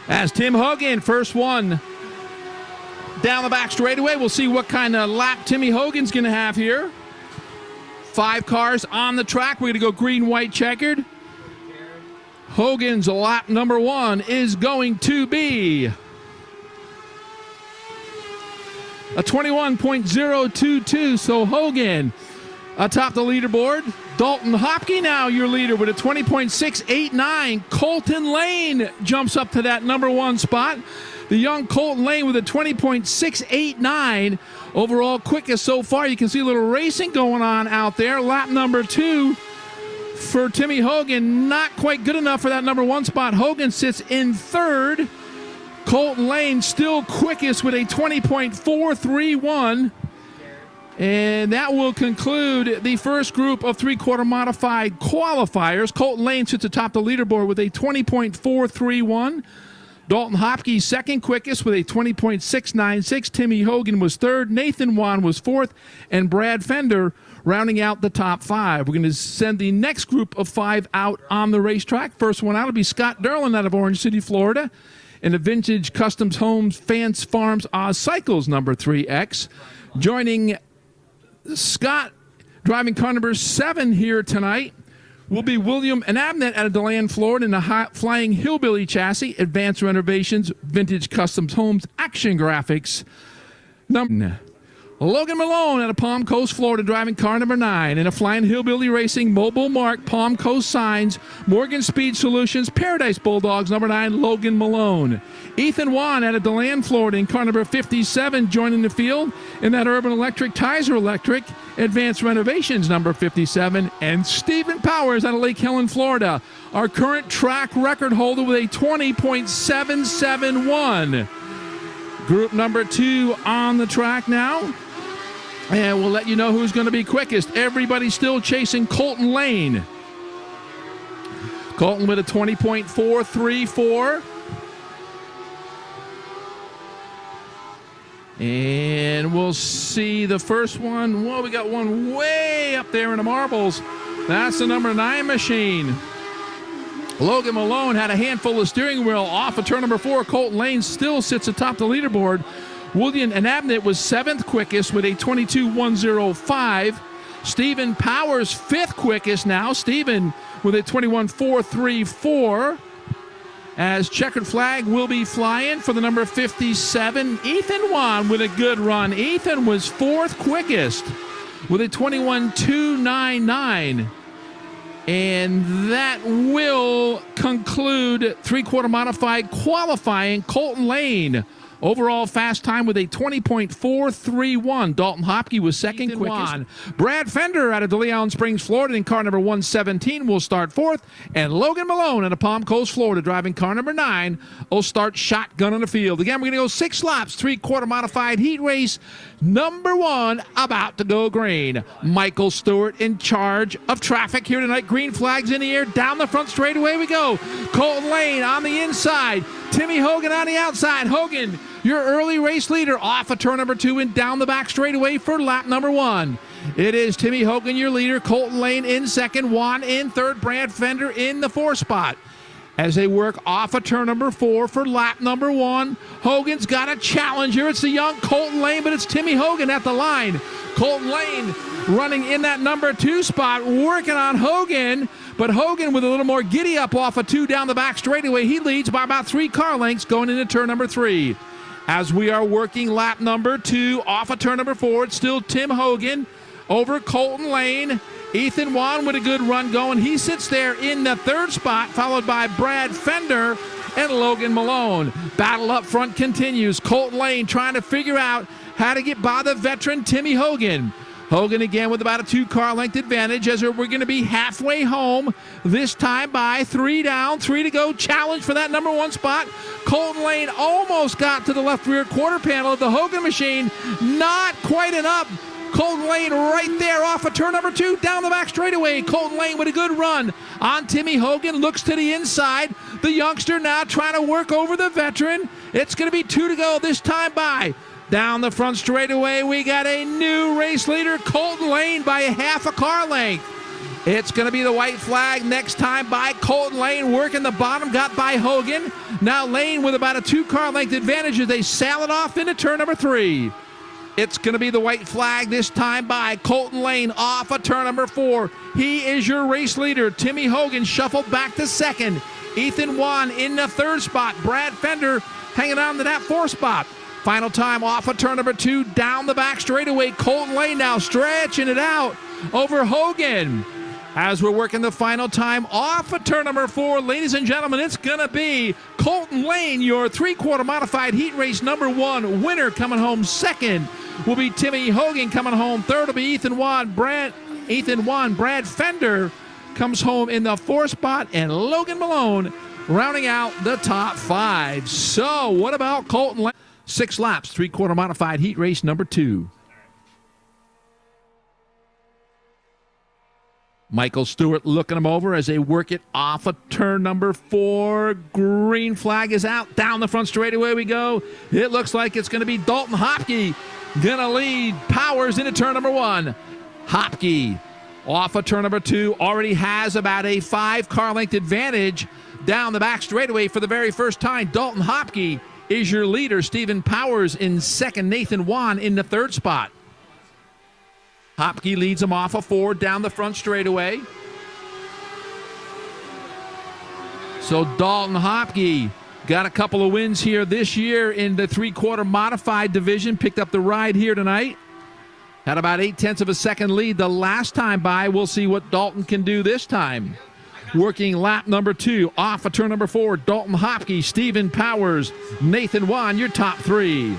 As Tim Hogan, first one down the back straightaway. We'll see what kind of lap Timmy Hogan's going to have here. 5 cars on the track. We're going to go green, white, checkered. Hogan's lap number 1 is going to be a 21.022. So Hogan atop the leaderboard. Dalton Hopke now your leader with a 20.689. Colton Lane jumps up to that number 1 spot. The young Colton Lane with a 20.689. Overall quickest so far. You can see a little racing going on out there. Lap number 2 for Timmy Hogan. Not quite good enough for that number 1 spot. Hogan sits in 3rd. Colton Lane still quickest with a 20.431. And that will conclude the first group of 3/4 modified qualifiers. Colton Lane sits atop the leaderboard with a 20.431. Dalton Hopke second quickest with a 20.696. Timmy Hogan was 3rd. Nathan Wan was 4th. And Brad Fender rounding out the top 5. We're going to send the next group of 5 out on the racetrack. First one out will be Scott Derlin out of Orange City, Florida, in a Vintage Customs Homes Fans Farms Oz Cycles number 3X. Joining Scott, driving car number 7 here tonight, will be William Anabnet out of DeLand, Florida, in a Flying Hillbilly chassis, Advanced Renovations, Vintage Customs Homes, Action Graphics. Logan Malone out of Palm Coast, Florida, driving car number 9 in a Flying Hillbilly Racing Mobile Mark, Palm Coast Signs, Morgan Speed Solutions, Paradise Bulldogs, number 9, Logan Malone. Ethan Wan out of DeLand, Florida, in car number 57, joining the field in that Urban Electric, Tizer Electric, Advanced Renovations, number 57. And Stephen Powers out of Lake Helen, Florida, our current track record holder with a 20.771. Group number 2 on the track now. And we'll let you know who's going to be quickest. Everybody's still chasing Colton Lane. Colton with a 20.434. And we'll see the first one. Whoa, we got one way up there in the marbles. That's the number 9 machine. Logan Malone had a handful of steering wheel off of turn number 4. Colton Lane still sits atop the leaderboard. William Anabnet was 7th quickest with a 22.105. Stephen Powers 5th quickest now. Stephen with a 21.434. As checkered flag will be flying for the number 57. Ethan Wan with a good run. Ethan was 4th quickest with a 21.299. And that will conclude 3/4 modified qualifying. Colton Lane, overall fast time with a 20.431. Dalton Hopke was second quickest. Brad Fender out of DeLeon Springs, Florida, in car number 117 will start 4th. And Logan Malone out of Palm Coast, Florida, driving car number 9 will start shotgun on the field. Again, we're going to go 6 laps, 3/4 modified heat race. Number 1 about to go green. Michael Stewart in charge of traffic here tonight. Green flags in the air. Down the front straightaway we go. Colton Lane on the inside. Timmy Hogan on the outside. Hogan, your early race leader, off of turn number 2 and down the back straightaway for lap number 1. It is Timmy Hogan, your leader. Colton Lane in 2nd. Juan in 3rd. Brad Fender in the 4th spot. As they work off of turn number 4 for lap number 1. Hogan's got a challenger. It's the young Colton Lane, but it's Timmy Hogan at the line. Colton Lane running in that number 2 spot, working on Hogan. But Hogan with a little more giddy up off of 2 down the back straightaway. He leads by about 3 car lengths going into turn number 3. As we are working lap number 2 off of turn number 4, it's still Tim Hogan over Colton Lane. Ethan Wan with a good run going. He sits there in the 3rd spot, followed by Brad Fender and Logan Malone. Battle up front continues. Colton Lane trying to figure out how to get by the veteran Timmy Hogan. Hogan again with about a 2-car length advantage as we're going to be halfway home. This time by 3 down, 3 to go. Challenge for that number 1 spot. Colton Lane almost got to the left rear quarter panel of the Hogan machine. Not quite enough. Colton Lane right there off of turn number 2, down the back straightaway. Colton Lane with a good run on Timmy Hogan, looks to the inside. The youngster now trying to work over the veteran. It's going to be 2 to go this time by. Down the front straightaway, we got a new race leader, Colton Lane, by a half a car length. It's going to be the white flag next time by Colton Lane, working the bottom, got by Hogan. Now Lane with about a 2-car length advantage as they sail it off into turn number 3. It's going to be the white flag this time by Colton Lane off of turn number 4. He is your race leader. Timmy Hogan shuffled back to second. Ethan Wan in the 3rd spot. Brad Fender hanging on to that 4th spot. Final time off of turn number 2 down the back straightaway. Colton Lane now stretching it out over Hogan. As we're working the final time off of turn number 4, ladies and gentlemen, it's going to be Colton Lane, your 3-quarter modified heat race number 1 winner. Coming home second will be Timmy Hogan. Coming home third will be Ethan Wan. Brad Fender comes home in the 4th spot, and Logan Malone rounding out the top 5. So what about Colton Lane? 6 laps, 3-quarter modified heat race number 2. Michael Stewart looking them over as they work it off of turn number 4. Green flag is out. Down the front straightaway we go. It looks like it's going to be Dalton Hopke going to lead Powers into turn number 1. Hopke off of turn number 2 already has about a 5-car length advantage down the back straightaway for the very first time. Dalton Hopke is your leader. Stephen Powers in second. Nathan Wan in the 3rd spot. Hopke leads him off of 4 down the front straightaway. So Dalton Hopke got a couple of wins here this year in the 3-quarter modified division. Picked up the ride here tonight. Had about 0.8 of a second lead the last time by. We'll see what Dalton can do this time. Working lap number 2 off of turn number 4. Dalton Hopke, Stephen Powers, Nathan Wan, your top 3.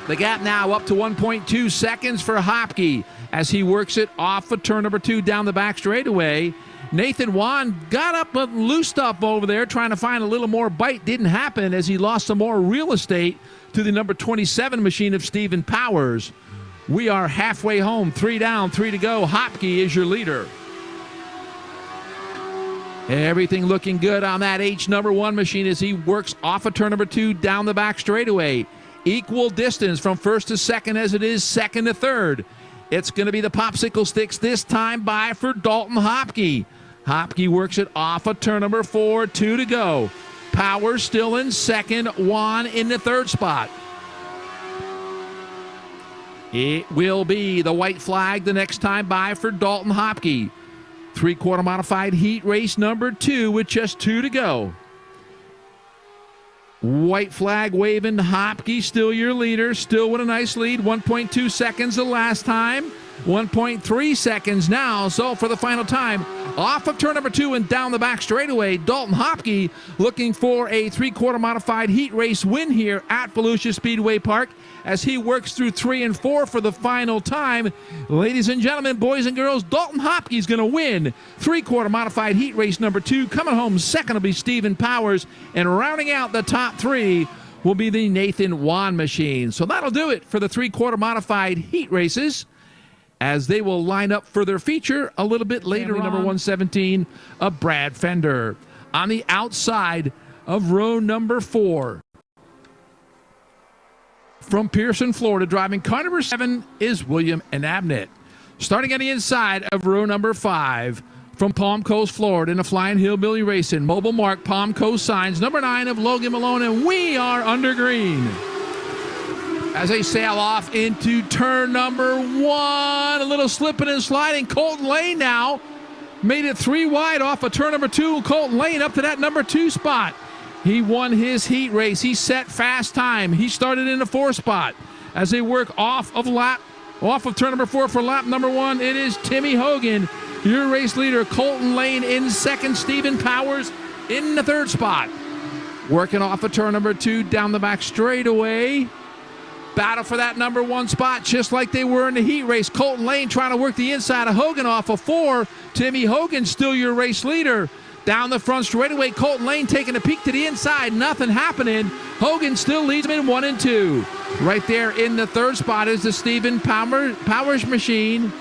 The gap now up to 1.2 seconds for Hopke as he works it off of turn number 2 down the back straightaway. Nathan Wan got up and loosed up over there trying to find a little more bite. Didn't happen as he lost some more real estate to the number 27 machine of Stephen Powers. We are halfway home. 3 down, 3 to go. Hopke is your leader. Everything looking good on that H number 1 machine as he works off of turn number 2 down the back straightaway. Equal distance from 1st to 2nd as it is 2nd to 3rd. It's going to be the popsicle sticks this time by for Dalton Hopke. Hopke works it off of turn number 4, 2 to go. Powers still in 2nd, Wan in the 3rd spot. It will be the white flag the next time by for Dalton Hopke. 3-quarter modified heat race number 2 with just 2 to go. White flag waving. Hopke still your leader, still with a nice lead. 1.2 seconds the last time. 1.3 seconds now. So for the final time, off of turn number 2 and down the back straightaway, Dalton Hopke looking for a 3-quarter modified heat race win here at Volusia Speedway Park as he works through 3 and 4 for the final time. Ladies and gentlemen, boys and girls, Dalton Hopke is going to win 3-quarter modified heat race number 2. Coming home second will be Stephen Powers, and rounding out the top 3 will be the Nathan Wan machine. So that'll do it for the 3-quarter modified heat races, as they will line up for their feature a little bit later. Number 117 of Brad Fender. On the outside of row number 4. From Pearson, Florida, driving car number 7 is William Inabnet. Starting on the inside of row number 5. From Palm Coast, Florida, in a Flying Hillbilly Racing, mobile mark Palm Coast signs, number 9 of Logan Malone, and we are under green. As they sail off into turn number 1, a little slipping and sliding. Colton Lane now made it 3 wide off of turn number 2. Colton Lane up to that number 2 spot. He won his heat race. He set fast time. He started in the 4th spot. As they work off of turn number 4 for lap number 1, it is Timmy Hogan, your race leader. Colton Lane in 2nd. Stephen Powers in the 3rd spot. Working off of turn number 2 down the back straightaway. Battle for that number 1 spot just like they were in the heat race. Colton Lane trying to work the inside of Hogan off of 4. Timmy Hogan still your race leader. Down the front straightaway, Colton Lane taking a peek to the inside. Nothing happening. Hogan still leads him in 1 and 2. Right there in the 3rd spot is the Stephen Powers machine.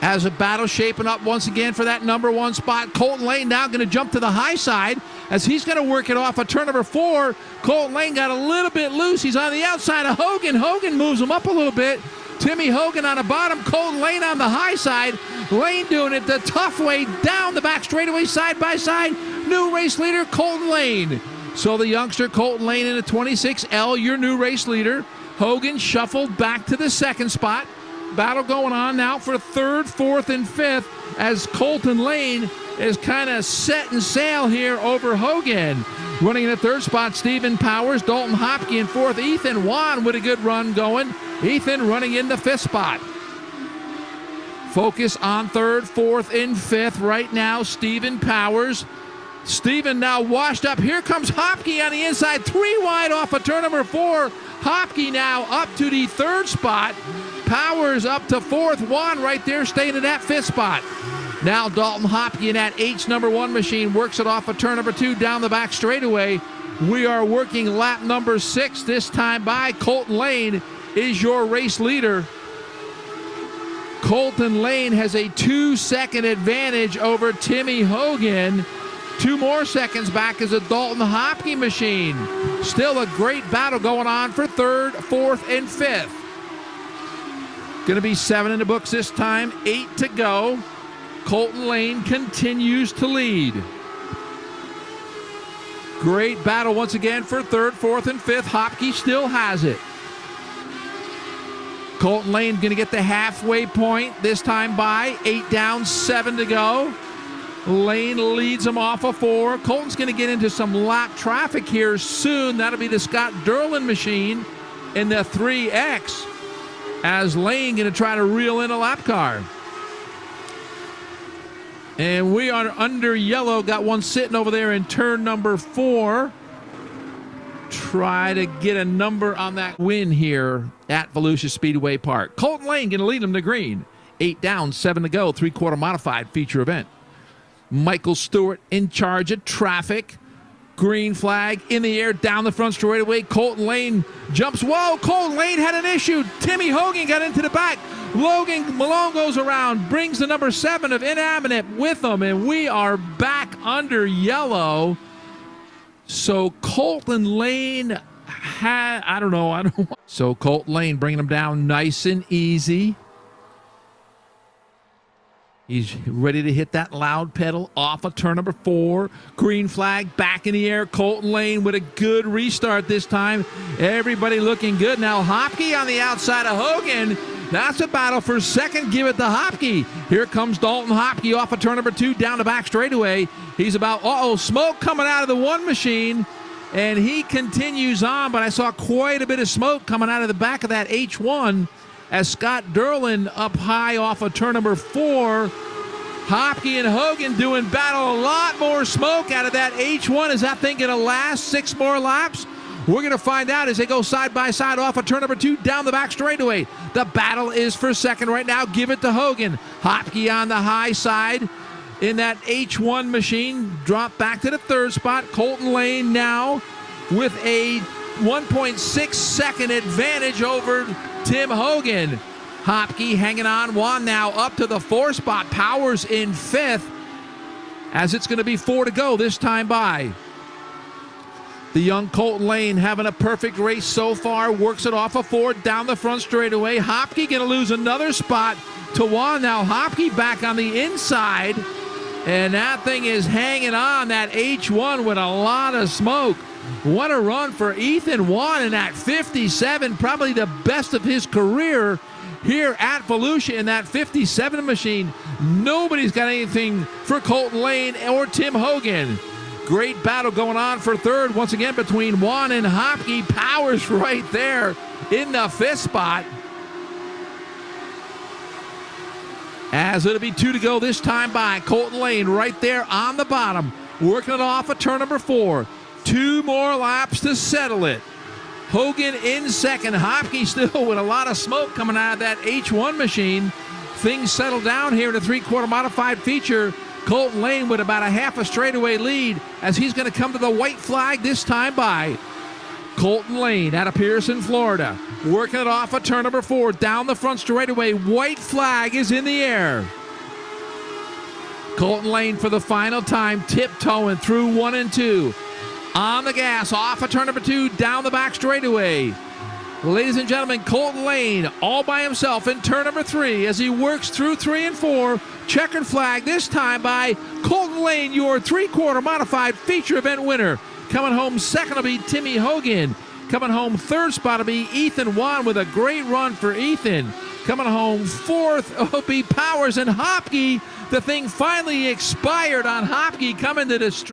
As a battle shaping up once again for that number 1 spot. Colton Lane now going to jump to the high side as he's going to work it off of turn number 4. Colton Lane got a little bit loose. He's on the outside of Hogan. Hogan moves him up a little bit. Timmy Hogan on the bottom, Colton Lane on the high side. Lane doing it the tough way down the back straightaway, side by side. New race leader, Colton Lane. So the youngster Colton Lane in a 26L, your new race leader. Hogan shuffled back to the second spot. Battle going on now for third, fourth, and fifth as Colton Lane is kind of setting sail here over Hogan. Running in the third spot, Stephen Powers, Dalton Hopke in fourth. Ethan Wan with a good run going. Ethan running in the fifth spot. Focus on third, fourth, and fifth right now. Stephen Powers. Stephen now washed up. Here comes Hopke on the inside. 3 wide off of turn number 4. Hopke now up to the third spot. Powers up to fourth. Wan right there staying in that fifth spot. Now Dalton Hopke in that H number 1 machine works it off of turn number 2 down the back straightaway. We are working lap number 6 this time by. Colton Lane is your race leader. Colton Lane has a 2-second advantage over Timmy Hogan. 2 more seconds back is a Dalton Hopke machine. Still a great battle going on for third, fourth, and fifth. Going to be 7 in the books this time, 8 to go. Colton Lane continues to lead. Great battle once again for third, fourth, and fifth. Hopke still has it. Colton Lane going to get the halfway point this time by. 8 down, 7 to go. Lane leads him off of 4. Colton's going to get into some lap traffic here soon. That'll be the Scott Derlin machine in the 3X as Lane going to try to reel in a lap car. And we are under yellow. Got one sitting over there in turn number 4. Try to get a number on that win here at Volusia Speedway Park. Colton Lane going to lead him to green. 8 down, 7 to go. 3/4 modified feature event. Michael Stewart in charge of traffic. Green flag in the air down the front straightaway. Colton Lane jumps. Whoa, Colton Lane had an issue. Timmy Hogan got into the back. Logan Malone goes around, brings the number 7 of Inanimate with him, and we are back under yellow. So Colton Lane had, I don't know. So Colton Lane bringing him down nice and easy. He's ready to hit that loud pedal off of turn number 4. Green flag back in the air. Colton Lane with a good restart this time. Everybody looking good. Now Hopke on the outside of Hogan. That's a battle for second. Give it to Hopke. Here comes Dalton Hopke off of turn number 2 down the back straightaway. He's about, smoke coming out of the 1 machine. And he continues on, but I saw quite a bit of smoke coming out of the back of that H1. As Scott Derlin up high off of turn number 4. Hopke and Hogan doing battle. A lot more smoke out of that H1. Is that thing going to last 6 more laps? We're going to find out as they go side by side off of turn number 2 down the back straightaway. The battle is for second right now. Give it to Hogan. Hopke on the high side in that H1 machine. Drop back to the third spot. Colton Lane now with a 1.6 second advantage over Tim Hogan. Hopke hanging on. Wan now up to the 4th spot. Powers in 5th as it's going to be 4 to go this time by. The young Colton Lane having a perfect race so far. Works it off of 4 down the front straightaway. Hopke going to lose another spot to Wan. Now Hopke back on the inside. And that thing is hanging on, that H1 with a lot of smoke. What a run for Ethan Wan in that 57, probably the best of his career here at Volusia in that 57 machine. Nobody's got anything for Colton Lane or Tim Hogan. Great battle going on for third once again between Wan and Hopke. Powers right there in the 5th spot. As it'll be 2 to go this time by. Colton Lane right there on the bottom, working it off of turn number 4. 2 more laps to settle it. Hogan in second. Hopke still with a lot of smoke coming out of that H1 machine. Things settle down here in the 3/4 modified feature. Colton Lane with about a half a straightaway lead as he's going to come to the white flag this time by. Colton Lane out of Pearson, Florida. Working it off of turn number 4 down the front straightaway. White flag is in the air. Colton Lane for the final time tiptoeing through 1 and 2. On the gas, off of turn number 2, down the back straightaway. Ladies and gentlemen, Colton Lane all by himself in turn number 3 as he works through 3 and 4. Checkered flag this time by Colton Lane, your 3-quarter modified feature event winner. Coming home second will be Timmy Hogan. Coming home third spot will be Ethan Wan with a great run for Ethan. Coming home fourth will be Powers and Hopke. The thing finally expired on Hopke coming to the